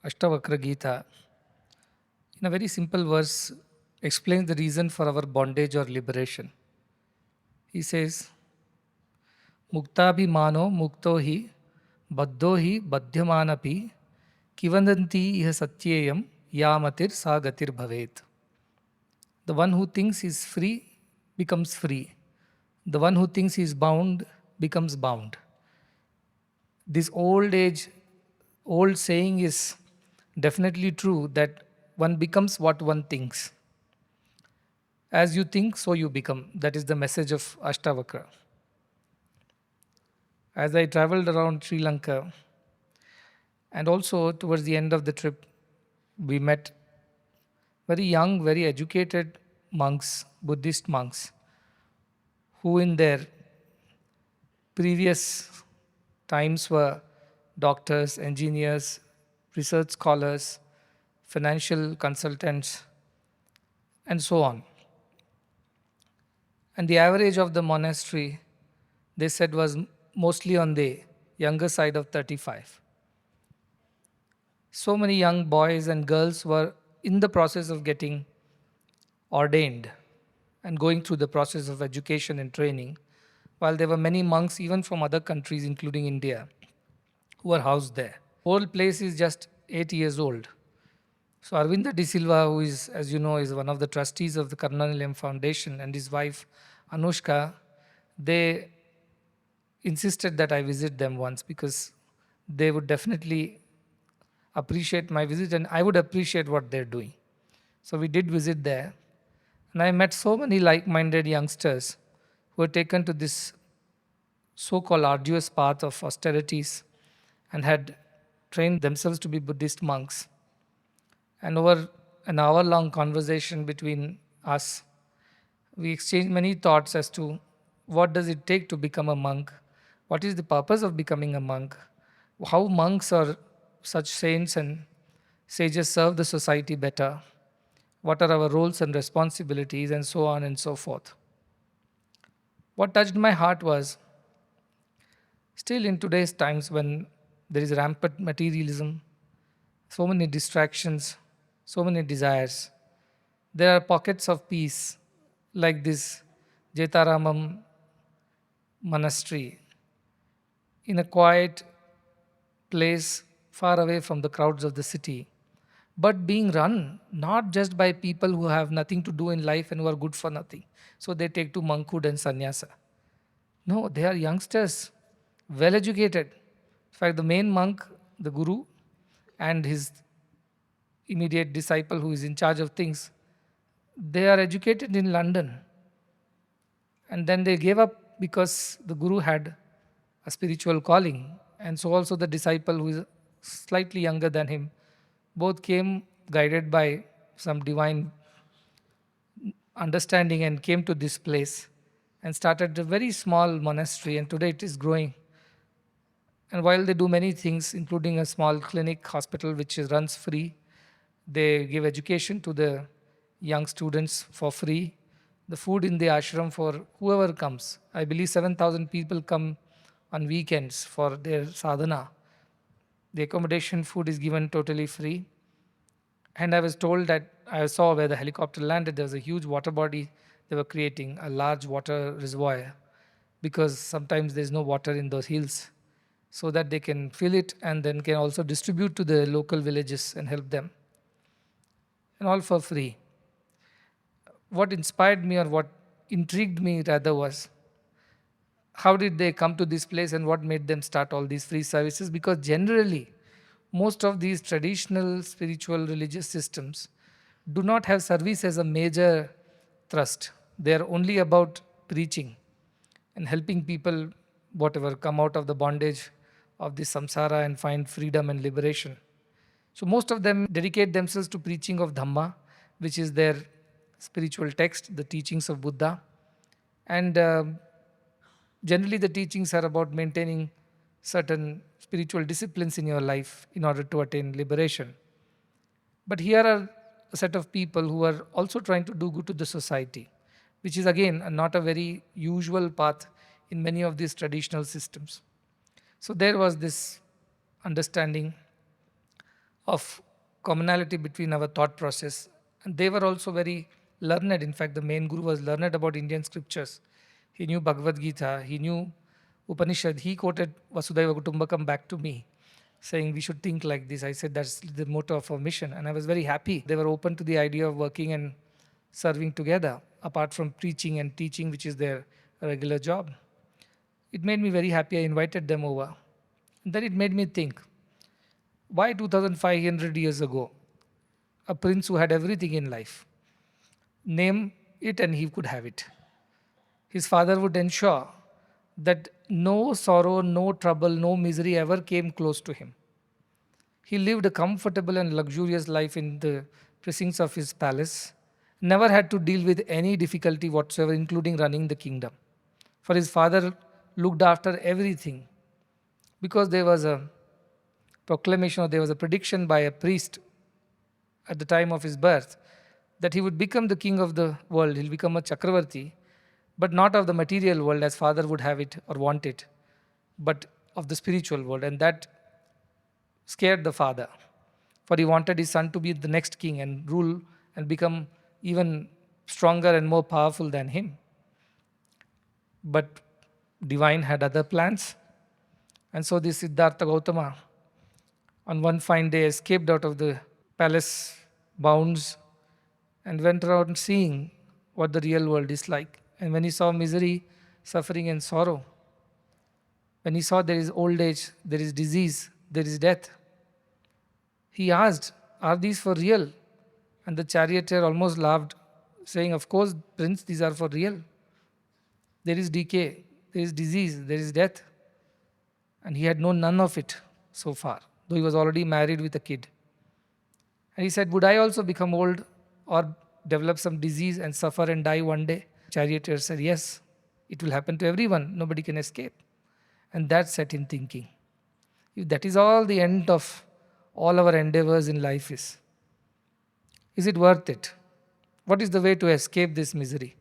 Ashtavakra Gita, in a very simple verse, explains the reason for our bondage or liberation. He says, Muktabhimano mukto hi baddho hi badhyamanapi kivandanti iha satyeyam yamatir sagatir bhavet. The one who thinks he is free becomes free. The one who thinks he is bound becomes bound. This old saying is definitely true that one becomes what one thinks. As you think, so you become. That is the message of Ashtavakra. As I traveled around Sri Lanka, and also towards the end of the trip, we met very young, very educated monks, Buddhist monks, who in their previous times were doctors, engineers, research scholars, financial consultants, and so on. And the average of the monastery, they said, was mostly on the younger side of 35. So many young boys and girls were in the process of getting ordained and going through the process of education and training, while there were many monks, even from other countries, including India, who were housed there. Whole place is just 8 years old. So Arvinda De Silva, who is, as you know, is one of the trustees of the Karunanilayam Foundation, and his wife Anushka, they insisted that I visit them once because they would definitely appreciate my visit and I would appreciate what they're doing. So we did visit there, and I met so many like-minded youngsters who were taken to this so-called arduous path of austerities and had trained themselves to be Buddhist monks. And over an hour-long conversation between us, we exchanged many thoughts as to what does it take to become a monk, what is the purpose of becoming a monk, how monks or such saints and sages serve the society better, what are our roles and responsibilities, and so on and so forth. What touched my heart was, still in today's times when there is rampant materialism, so many distractions, so many desires, there are pockets of peace like this Jetaramam monastery in a quiet place far away from the crowds of the city, but being run not just by people who have nothing to do in life and who are good for nothing. So they take to monkhood and sannyasa. No, they are youngsters, well educated. In fact, the main monk, the guru, and his immediate disciple who is in charge of things, they are educated in London. And then they gave up because the guru had a spiritual calling. And so also the disciple who is slightly younger than him, both came guided by some divine understanding and came to this place and started a very small monastery, and today it is growing. And while they do many things, including a small clinic hospital which runs free, they give education to the young students for free, the food in the ashram for whoever comes. I believe 7,000 people come on weekends for their sadhana. The accommodation, food is given totally free. And I was told that I saw where the helicopter landed, there was a huge water body they were creating, a large water reservoir, because sometimes there's no water in those hills, so that they can fill it and then can also distribute to the local villages and help them. And all for free. What inspired me, or what intrigued me rather, was how did they come to this place and what made them start all these free services? Because generally, most of these traditional spiritual religious systems do not have service as a major thrust. They are only about preaching and helping people, whatever, come out of the bondage of this samsara and find freedom and liberation. So most of them dedicate themselves to preaching of Dhamma, which is their spiritual text, the teachings of Buddha. And generally the teachings are about maintaining certain spiritual disciplines in your life in order to attain liberation. But here are a set of people who are also trying to do good to the society, which is again not a very usual path in many of these traditional systems. So there was this understanding of commonality between our thought process. And they were also very learned. In fact, the main guru was learned about Indian scriptures. He knew Bhagavad Gita, he knew Upanishad. He quoted Vasudhaiva Kutumbakam back to me, saying we should think like this. I said that's the motto of our mission. And I was very happy. They were open to the idea of working and serving together, apart from preaching and teaching, which is their regular job. It made me very happy. I invited them over. And then it made me think, why 2500 years ago, a prince who had everything in life, name it and he could have it. His father would ensure that no sorrow, no trouble, no misery ever came close to him. He lived a comfortable and luxurious life in the precincts of his palace, never had to deal with any difficulty whatsoever, including running the kingdom. For his father looked after everything, because there was a proclamation or there was a prediction by a priest at the time of his birth that he would become the king of the world. He'll become a Chakravarti, but not of the material world as father would have it or want it, but of the spiritual world. And that scared the father, for he wanted his son to be the next king and rule and become even stronger and more powerful than him. But divine had other plans. And so this Siddhartha Gautama on one fine day escaped out of the palace bounds and went around seeing what the real world is like. And when he saw misery, suffering, and sorrow, when he saw there is old age, there is disease, there is death, he asked, are these for real? And the charioteer almost laughed, saying, of course, prince, these are for real. There is decay, there is disease, there is death. And he had known none of it so far, though he was already married with a kid. And he said, would I also become old or develop some disease and suffer and die one day? Charioteer said, yes, it will happen to everyone. Nobody can escape. And that set him thinking. If that is all the end of all our endeavors in life is it worth it? What is the way to escape this misery?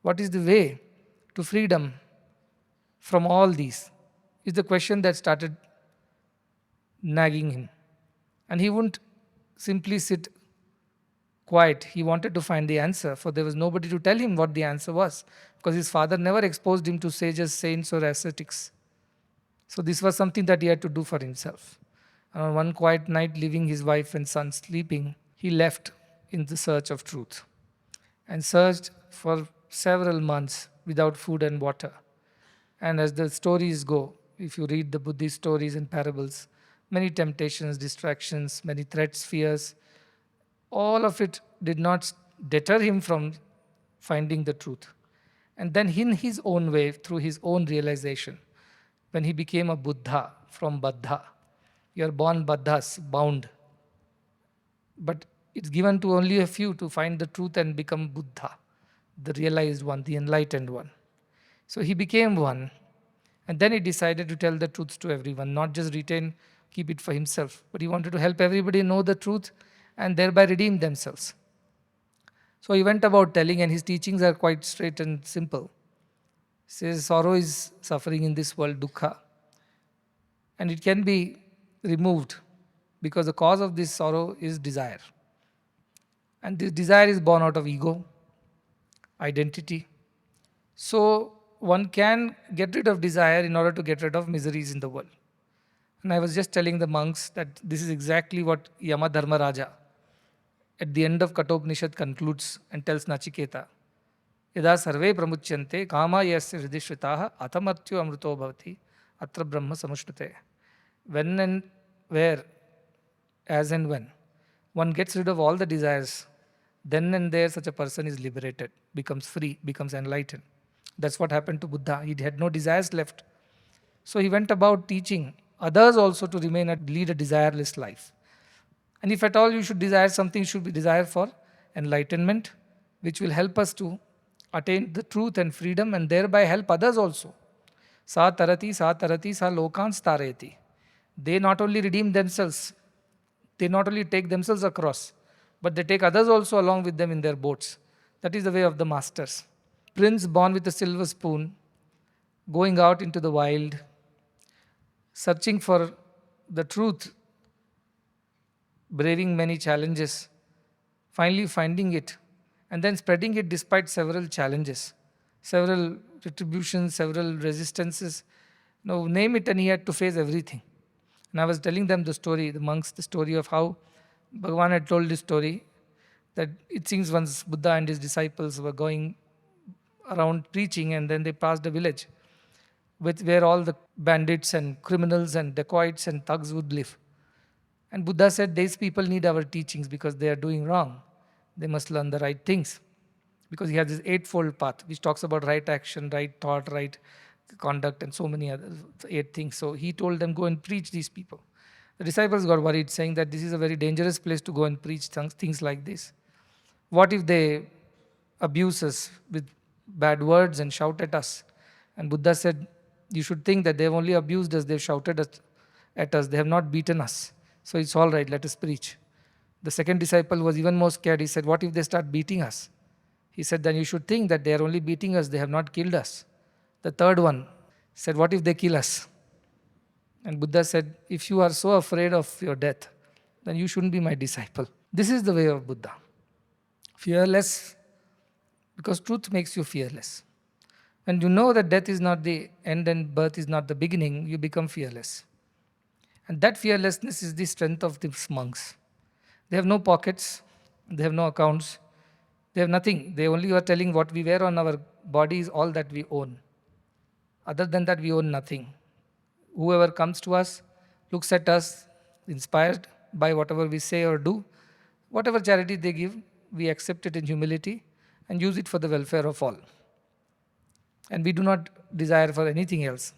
What is the way to freedom from all these? Is the question that started nagging him. And he wouldn't simply sit quiet. He wanted to find the answer, for there was nobody to tell him what the answer was, because his father never exposed him to sages, saints, or ascetics. So this was something that he had to do for himself. And on one quiet night, leaving his wife and son sleeping, he left in the search of truth and searched for several months without food and water. And as the stories go, if you read the Buddhist stories and parables, many temptations, distractions, many threats, fears, all of it did not deter him from finding the truth. And then in his own way, through his own realization, when he became a Buddha from Baddha, you are born Baddhas, bound. But it's given to only a few to find the truth and become Buddha, the realized one, the enlightened one. So he became one. And then he decided to tell the truth to everyone, not just keep it for himself, but he wanted to help everybody know the truth and thereby redeem themselves. So he went about telling, and his teachings are quite straight and simple. He says, sorrow is suffering in this world, dukkha, and it can be removed because the cause of this sorrow is desire. And this desire is born out of ego, identity. So one can get rid of desire in order to get rid of miseries in the world. And I was just telling the monks that this is exactly what Yama Dharmaraja at the end of Kathopanishad concludes and tells Nachiketa, Yada sarve pramuchyante kama yasya hridishritaha atamartyo amruto bhavati atra brahma samushnute. When and where, as and when, one gets rid of all the desires, then and there such a person is liberated, becomes free, becomes enlightened. That's what happened to Buddha. He had no desires left. So he went about teaching others also to remain and lead a desireless life. And if at all you should desire something, should be desire for enlightenment, which will help us to attain the truth and freedom and thereby help others also. Sa tarati, sa lokan stareti. They not only redeem themselves, they not only take themselves across, but they take others also along with them in their boats. That is the way of the masters. Prince born with a silver spoon, going out into the wild, searching for the truth braving many challenges, finally finding it, and then spreading it despite several challenges, several retributions, several resistances. No, name it, and he had to face everything. And I was telling them the story, the monks, the story of how Bhagavan had told this story, that it seems once Buddha and his disciples were going around preaching, and then they passed a village with where all the bandits and criminals and dacoits and thugs would live. And Buddha said, these people need our teachings because they are doing wrong. They must learn the right things. Because he has this eightfold path, which talks about right action, right thought, right conduct, and so many other 8 things. So he told them, go and preach these people. The disciples got worried, saying that this is a very dangerous place to go and preach things like this. What if they abuse us with bad words and shout at us? And Buddha said, you should think that they've only abused us, they've shouted at us, they have not beaten us. So it's all right, let us preach. The second disciple was even more scared. He said, what if they start beating us? He said, then you should think that they are only beating us, they have not killed us. The third one said, what if they kill us? And Buddha said, if you are so afraid of your death, then you shouldn't be my disciple. This is the way of Buddha. Fearless, because truth makes you fearless. When you know that death is not the end and birth is not the beginning, you become fearless. And that fearlessness is the strength of these monks. They have no pockets, they have no accounts, they have nothing. They only are telling what we wear on our body is all that we own. Other than that, we own nothing. Whoever comes to us, looks at us, inspired by whatever we say or do, whatever charity they give, we accept it in humility and use it for the welfare of all. And we do not desire for anything else.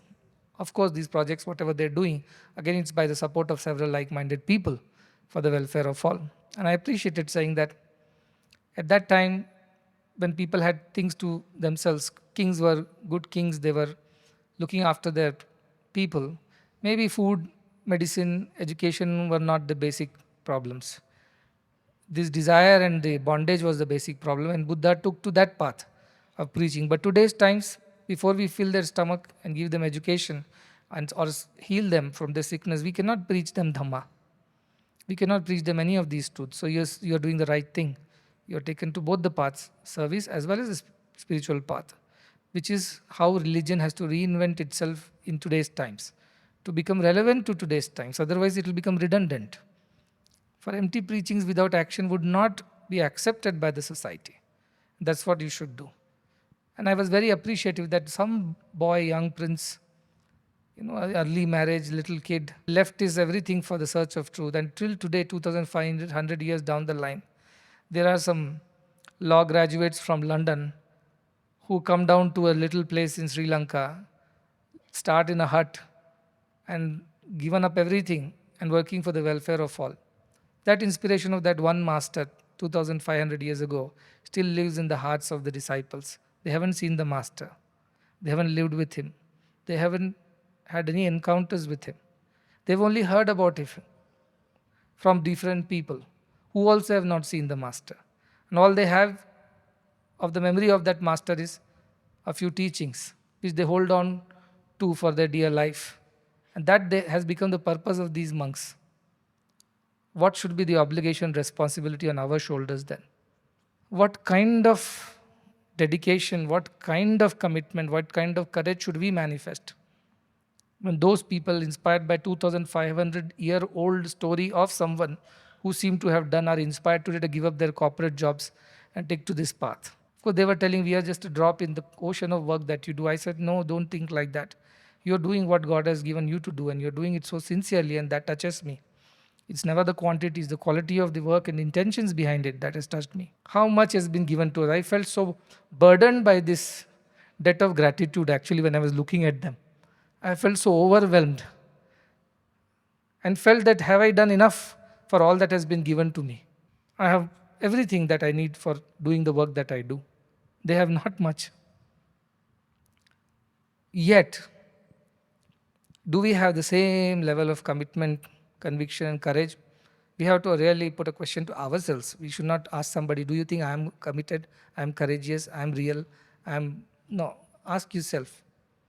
Of course, these projects, whatever they're doing, again, it's by the support of several like-minded people for the welfare of all. And I appreciated saying that at that time, when people had things to themselves, kings were good kings, they were looking after their people. Maybe food, medicine, education were not the basic problems. This desire and the bondage was the basic problem, and Buddha took to that path of preaching. But today's times, before we fill their stomach and give them education and or heal them from their sickness, we cannot preach them Dhamma. We cannot preach them any of these truths. So yes, you are doing the right thing. You are taken to both the paths, service as well as the spiritual path, which is how religion has to reinvent itself in today's times to become relevant to today's times. Otherwise, it will become redundant. For empty preachings without action would not be accepted by the society. That's what you should do. And I was very appreciative that some boy, young prince, early marriage, little kid, left his everything for the search of truth. And till today, 2,500 years down the line, there are some law graduates from London who come down to a little place in Sri Lanka, start in a hut, and given up everything and working for the welfare of all. That inspiration of that one master 2,500 years ago still lives in the hearts of the disciples. They haven't seen the master. They haven't lived with him. They haven't had any encounters with him. They've only heard about him from different people who also have not seen the master. And all they have of the memory of that master is a few teachings which they hold on to for their dear life. And that has become the purpose of these monks. What should be the obligation, responsibility on our shoulders then? What kind of dedication, what kind of commitment, what kind of courage should we manifest when those people inspired by 2,500-year-old story of someone who seem to have done are inspired today to give up their corporate jobs and take to this path? Of course, they were telling we are just a drop in the ocean of work that you do. I said, no, don't think like that. You're doing what God has given you to do, and you're doing it so sincerely, and that touches me. It's never the quantity, it's the quality of the work and intentions behind it that has touched me. How much has been given to us? I felt so burdened by this debt of gratitude actually when I was looking at them. I felt so overwhelmed and felt that have I done enough for all that has been given to me? I have everything that I need for doing the work that I do. They have not much. Yet, do we have the same level of commitment, conviction and courage? We have to really put a question to ourselves. We should not ask somebody, do you think I am committed, I am courageous, I am real, No. Ask yourself,